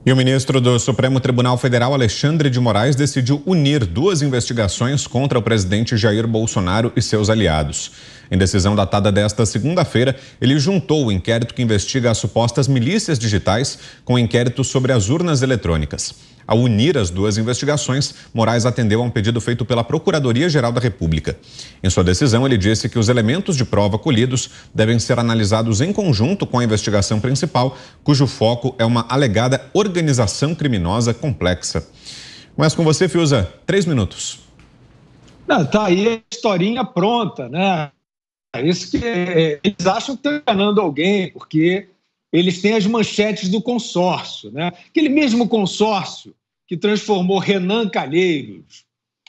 E o ministro do Supremo Tribunal Federal, Alexandre de Moraes, decidiu unir duas investigações contra o presidente Jair Bolsonaro e seus aliados. Em decisão datada desta segunda-feira, ele juntou o inquérito que investiga as supostas milícias digitais com o inquérito sobre as urnas eletrônicas. Ao unir as duas investigações, Moraes atendeu a um pedido feito pela Procuradoria-Geral da República. Em sua decisão, ele disse que os elementos de prova colhidos devem ser analisados em conjunto com a investigação principal, cujo foco é uma alegada organização criminosa complexa. Começo com você, Fiuza. 3 minutos. Tá aí a historinha pronta, né? Isso que eles acham que estão enganando alguém, porque eles têm as manchetes do consórcio, né? Aquele mesmo consórcio que transformou Renan Calheiros,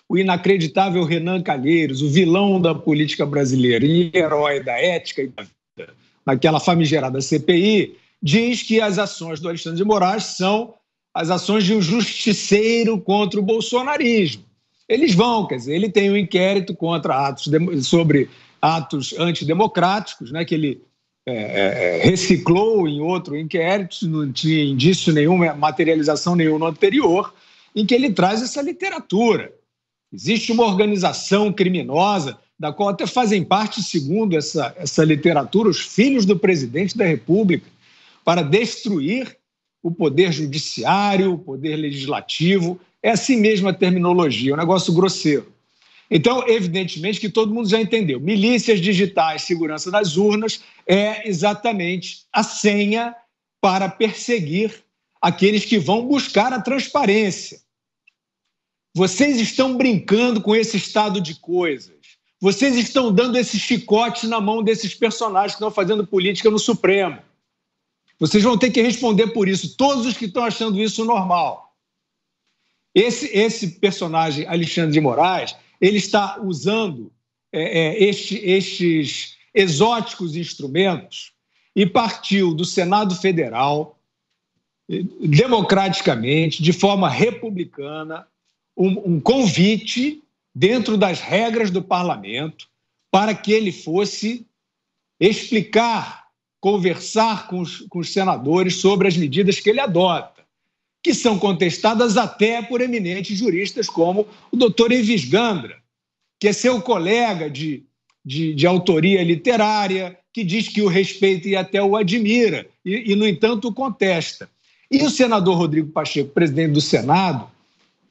o inacreditável Renan Calheiros, o vilão da política brasileira, em herói da ética e da vida, naquela famigerada CPI, diz que as ações do Alexandre de Moraes são as ações de um justiceiro contra o bolsonarismo. Eles vão, quer dizer, ele tem um inquérito sobre atos antidemocráticos, né, que ele reciclou em outro inquérito, não tinha indício nenhum, materialização nenhuma no anterior, em que ele traz essa literatura. Existe uma organização criminosa, da qual até fazem parte, segundo essa literatura, os filhos do presidente da República, para destruir o poder judiciário, o poder legislativo. É assim mesmo a terminologia, é um negócio grosseiro. Então, evidentemente que todo mundo já entendeu. Milícias digitais, segurança das urnas, é exatamente a senha para perseguir aqueles que vão buscar a transparência. Vocês estão brincando com esse estado de coisas. Vocês estão dando esse chicote na mão desses personagens que estão fazendo política no Supremo. Vocês vão ter que responder por isso, todos os que estão achando isso normal. Esse personagem, Alexandre de Moraes, ele está usando estes exóticos instrumentos e partiu do Senado Federal, democraticamente, de forma republicana, um convite dentro das regras do parlamento para que ele fosse explicar, conversar com os senadores sobre as medidas que ele adota, que são contestadas até por eminentes juristas como o doutor Evis Gandra, que é seu colega de autoria literária, que diz que o respeita e até o admira, e no entanto, o contesta. E o senador Rodrigo Pacheco, presidente do Senado,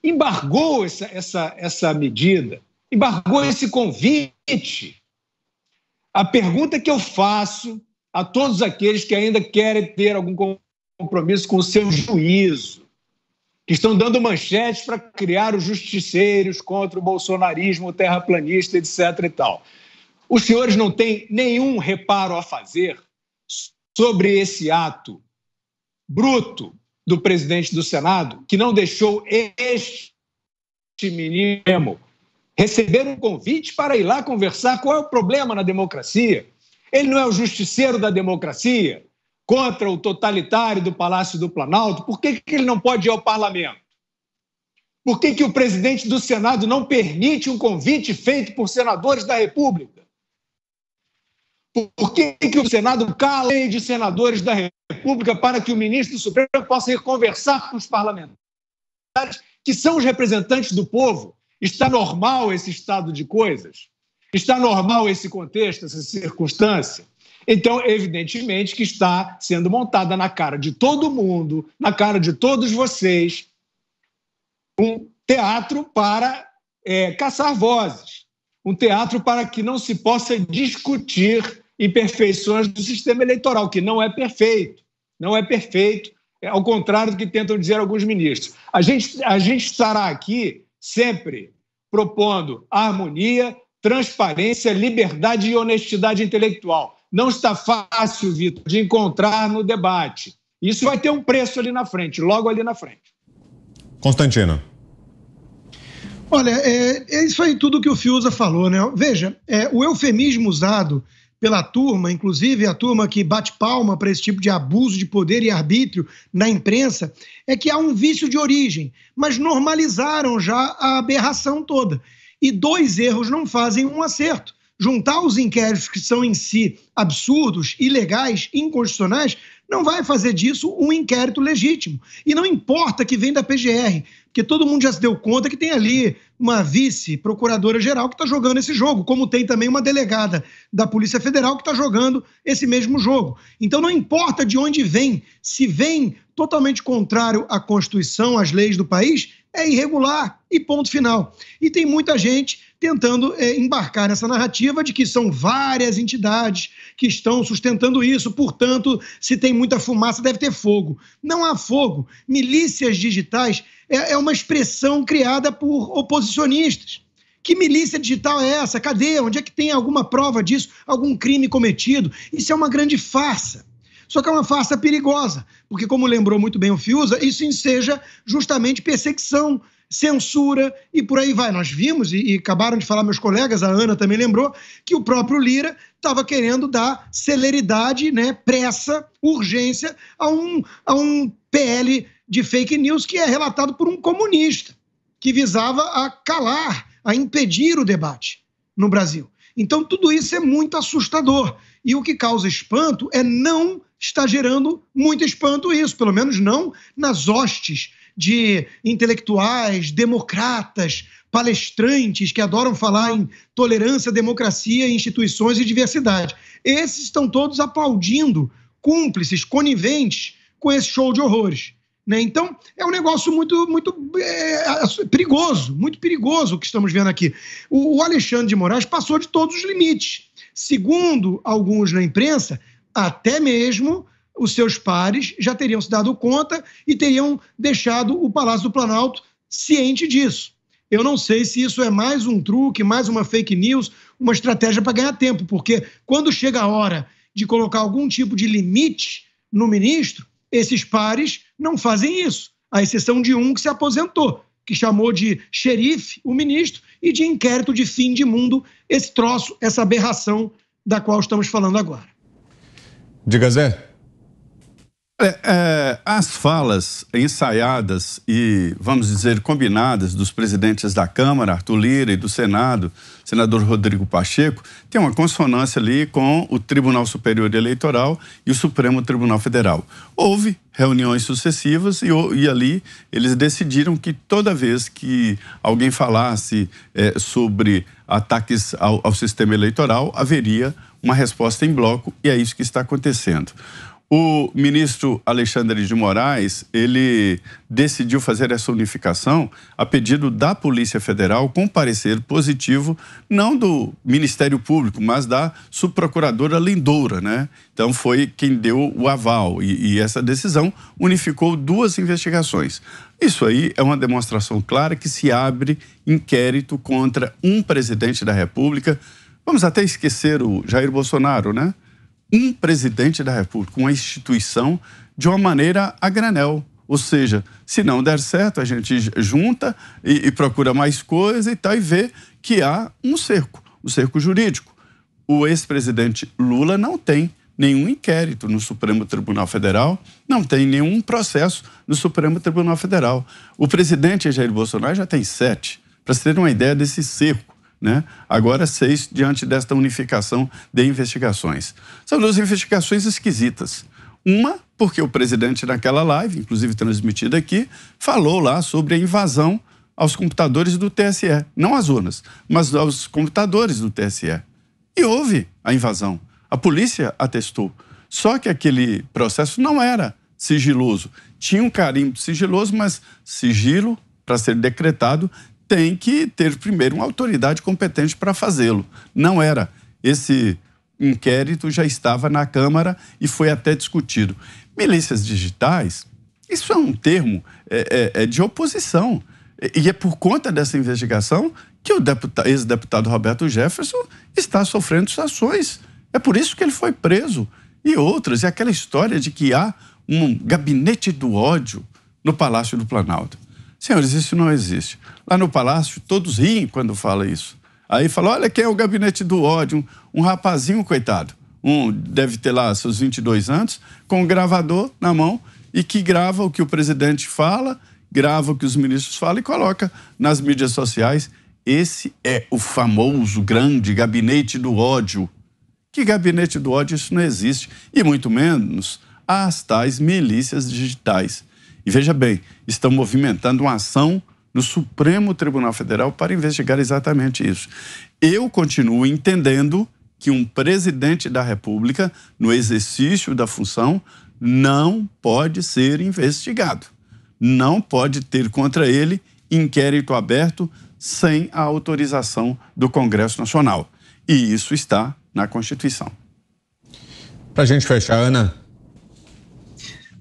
embargou essa medida, embargou esse convite. A pergunta que eu faço a todos aqueles que ainda querem ter algum compromisso com o seu juízo, que estão dando manchetes para criar os justiceiros contra o bolsonarismo, o terraplanista, etc. e tal. Os senhores não têm nenhum reparo a fazer sobre esse ato bruto do presidente do Senado, que não deixou este menino receber um convite para ir lá conversar? Qual é o problema na democracia? Ele não é o justiceiro da democracia contra o totalitário do Palácio do Planalto? Por que ele não pode ir ao parlamento? Por que o presidente do Senado não permite um convite feito por senadores da República? Por que o Senado cala a lei de senadores da República para que o ministro do Supremo possa ir conversar com os parlamentares, que são os representantes do povo? Está normal esse estado de coisas? Está normal esse contexto, essa circunstância? Então, evidentemente que está sendo montada na cara de todo mundo, na cara de todos vocês, um teatro para caçar vozes, um teatro para que não se possa discutir imperfeições do sistema eleitoral, que não é perfeito, ao contrário do que tentam dizer alguns ministros. A gente estará aqui sempre propondo harmonia, transparência, liberdade e honestidade intelectual. Não está fácil, Vitor, de encontrar no debate. Isso vai ter um preço ali na frente, logo ali na frente. Constantino. Olha, é isso aí tudo que o Fiuza falou, né? Veja, o eufemismo usado pela turma, inclusive a turma que bate palma para esse tipo de abuso de poder e arbítrio na imprensa, é que há um vício de origem, mas normalizaram já a aberração toda. E 2 erros não fazem um acerto. Juntar os inquéritos que são em si absurdos, ilegais, inconstitucionais, não vai fazer disso um inquérito legítimo. E não importa que vem da PGR, porque todo mundo já se deu conta que tem ali uma vice-procuradora-geral que está jogando esse jogo, como tem também uma delegada da Polícia Federal que está jogando esse mesmo jogo. Então não importa de onde vem, se vem totalmente contrário à Constituição, às leis do país, é irregular e ponto final. E tem muita gente tentando embarcar nessa narrativa de que são várias entidades que estão sustentando isso, portanto, se tem muita fumaça, deve ter fogo. Não há fogo. Milícias digitais é uma expressão criada por oposicionistas. Que milícia digital é essa? Cadê? Onde é que tem alguma prova disso? Algum crime cometido? Isso é uma grande farsa. Só que é uma farsa perigosa, porque, como lembrou muito bem o Fiuza, isso enseja justamente perseguição, censura e por aí vai. Nós vimos, e acabaram de falar meus colegas, a Ana também lembrou, que o próprio Lira estava querendo dar celeridade, né, pressa, urgência a um PL de fake news que é relatado por um comunista, que visava a calar, a impedir o debate no Brasil. Então, tudo isso é muito assustador. E o que causa espanto é não estar gerando muito espanto isso, pelo menos não nas hostes de intelectuais, democratas, palestrantes que adoram falar em tolerância, democracia, instituições e diversidade. Esses estão todos aplaudindo, cúmplices, coniventes com esse show de horrores. Né? Então, é um negócio muito perigoso, muito perigoso o que estamos vendo aqui. O Alexandre de Moraes passou de todos os limites. Segundo alguns na imprensa, até mesmo os seus pares já teriam se dado conta e teriam deixado o Palácio do Planalto ciente disso. Eu não sei se isso é mais um truque, mais uma fake news, uma estratégia para ganhar tempo, porque quando chega a hora de colocar algum tipo de limite no ministro, esses pares não fazem isso, à exceção de um que se aposentou, que chamou de xerife o ministro e de inquérito de fim de mundo esse troço, essa aberração da qual estamos falando agora. Diga, Zé. As falas ensaiadas e, vamos dizer, combinadas dos presidentes da Câmara, Arthur Lira, e do Senado, senador Rodrigo Pacheco, tem uma consonância ali com o Tribunal Superior Eleitoral e o Supremo Tribunal Federal. Houve reuniões sucessivas e ali eles decidiram que toda vez que alguém falasse sobre ataques ao sistema eleitoral, haveria uma resposta em bloco, e é isso que está acontecendo. O ministro Alexandre de Moraes, ele decidiu fazer essa unificação a pedido da Polícia Federal com parecer positivo, não do Ministério Público, mas da subprocuradora Lindoura, né? Então foi quem deu o aval e essa decisão unificou duas investigações. Isso aí é uma demonstração clara que se abre inquérito contra um presidente da República. Vamos até esquecer o Jair Bolsonaro, né? Um presidente da República, uma instituição, de uma maneira a granel. Ou seja, se não der certo, a gente junta e procura mais coisa e tal, e vê que há um cerco jurídico. O ex-presidente Lula não tem nenhum inquérito no Supremo Tribunal Federal, não tem nenhum processo no Supremo Tribunal Federal. O presidente Jair Bolsonaro já tem 7, para se ter uma ideia desse cerco. Né? Agora 6 diante desta unificação de investigações. São duas investigações esquisitas. Uma, porque o presidente naquela live, inclusive transmitida aqui, falou lá sobre a invasão aos computadores do TSE. Não às urnas, mas aos computadores do TSE. E houve a invasão. A polícia atestou. Só que aquele processo não era sigiloso. Tinha um carimbo sigiloso, mas sigilo, para ser decretado, tem que ter primeiro uma autoridade competente para fazê-lo. Não era. Esse inquérito já estava na Câmara e foi até discutido. Milícias digitais, isso é um termo de oposição. E é por conta dessa investigação que o ex-deputado Roberto Jefferson está sofrendo sanções. É por isso que ele foi preso. E outras, e aquela história de que há um gabinete do ódio no Palácio do Planalto. Senhores, isso não existe. Lá no Palácio, todos riem quando fala isso. Aí fala, olha quem é o gabinete do ódio, um rapazinho, coitado. Deve ter lá seus 22 anos, com um gravador na mão e que grava o que o presidente fala, grava o que os ministros falam e coloca nas mídias sociais. Esse é o famoso, grande gabinete do ódio. Que gabinete do ódio? Isso não existe. E muito menos às tais milícias digitais. E veja bem, estão movimentando uma ação no Supremo Tribunal Federal para investigar exatamente isso. Eu continuo entendendo que um presidente da República, no exercício da função, não pode ser investigado. Não pode ter contra ele inquérito aberto sem a autorização do Congresso Nacional. E isso está na Constituição. Para a gente fechar, Ana.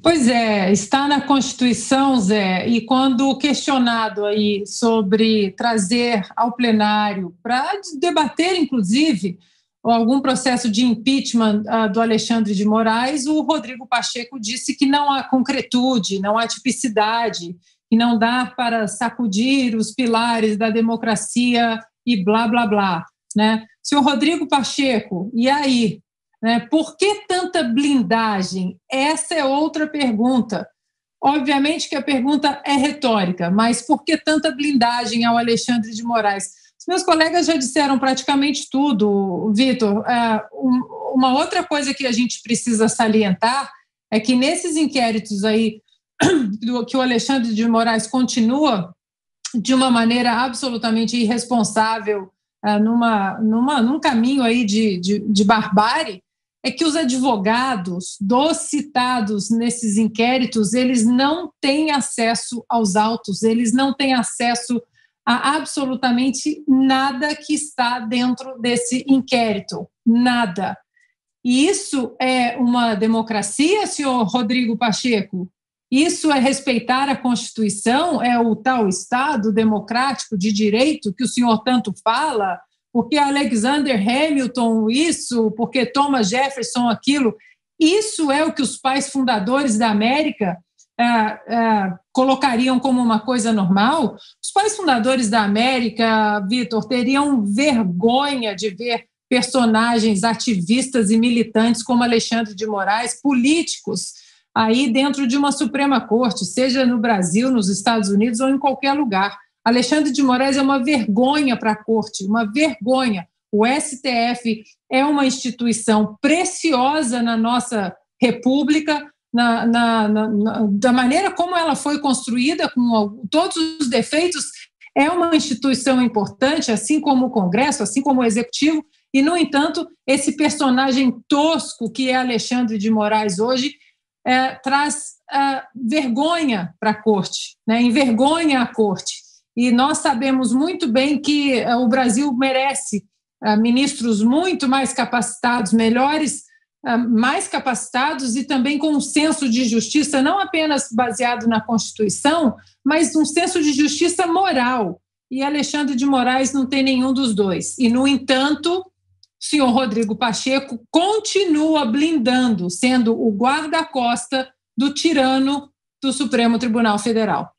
Pois é, está na Constituição, Zé, e quando questionado aí sobre trazer ao plenário para debater, inclusive, algum processo de impeachment do Alexandre de Moraes, o Rodrigo Pacheco disse que não há concretude, não há tipicidade, que não dá para sacudir os pilares da democracia e blá, blá, blá, né? Senhor Rodrigo Pacheco, e aí? Por que tanta blindagem? Essa é outra pergunta. Obviamente que a pergunta é retórica, mas por que tanta blindagem ao Alexandre de Moraes? Os meus colegas já disseram praticamente tudo, Vitor. Uma outra coisa que a gente precisa salientar é que nesses inquéritos aí que o Alexandre de Moraes continua de uma maneira absolutamente irresponsável num caminho aí de barbárie, é que os advogados dos citados nesses inquéritos, eles não têm acesso aos autos, eles não têm acesso a absolutamente nada que está dentro desse inquérito, nada. E isso é uma democracia, senhor Rodrigo Pacheco? Isso é respeitar a Constituição? É o tal Estado democrático de direito que o senhor tanto fala? Porque Alexander Hamilton isso, porque Thomas Jefferson aquilo. Isso é o que os pais fundadores da América colocariam como uma coisa normal? Os pais fundadores da América, Vitor, teriam vergonha de ver personagens ativistas e militantes como Alexandre de Moraes, políticos, aí dentro de uma Suprema Corte, seja no Brasil, nos Estados Unidos ou em qualquer lugar. Alexandre de Moraes é uma vergonha para a Corte, uma vergonha. O STF é uma instituição preciosa na nossa República, da maneira como ela foi construída, com todos os defeitos, é uma instituição importante, assim como o Congresso, assim como o Executivo, e, no entanto, esse personagem tosco que é Alexandre de Moraes hoje traz vergonha para a Corte, né? Envergonha a Corte. E nós sabemos muito bem que o Brasil merece ministros muito mais capacitados, melhores, mais capacitados e também com um senso de justiça, não apenas baseado na Constituição, mas um senso de justiça moral. E Alexandre de Moraes não tem nenhum dos dois. E, no entanto, o senhor Rodrigo Pacheco continua blindando, sendo o guarda-costa do tirano do Supremo Tribunal Federal.